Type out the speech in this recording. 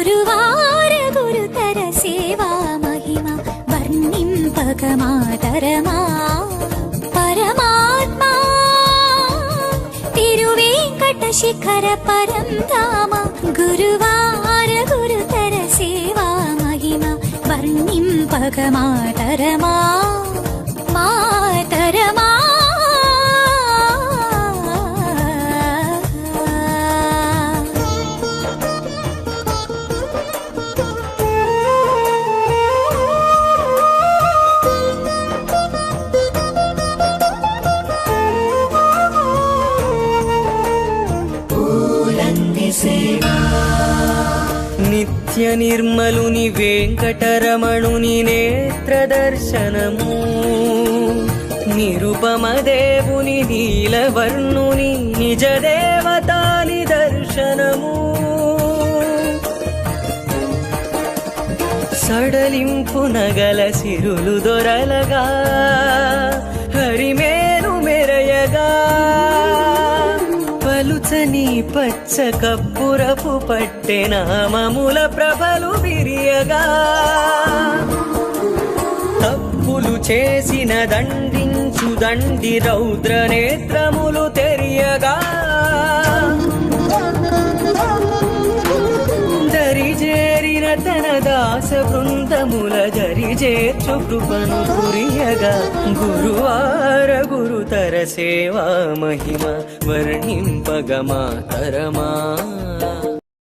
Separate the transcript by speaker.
Speaker 1: గురువార గురుతర సేవా మహిమ వర్ణింపక మాతరమా పరమాత్మా తిరువేంకట శిఖర పరంధామ గురువార గురుతర సేవా మహిమ వర్ణింపక మాతరమా మాతరమా
Speaker 2: నిత్య నిర్మలుని వెంకటరమణుని నేత్ర దర్శనము నిరుపమ దేవుని నీలవర్ణుని నిజ దేవతాని దర్శనము సడలింపు నగల సిరులు దొరలగా హరిమేను మెరయగా పలుచని పచ్చ కప్పురపు పట్టె నామముల ప్రభలు విరియగా తప్పులు చేసిన దండించు దండి రౌద్ర నేత్రములు తెరియగా దరిజేరిన తన దాస బృందముల దరిజేర్చు కృపను కురియగా గురువార గురుతర సేవా మహిమ వర్ణింపగ మాతరమా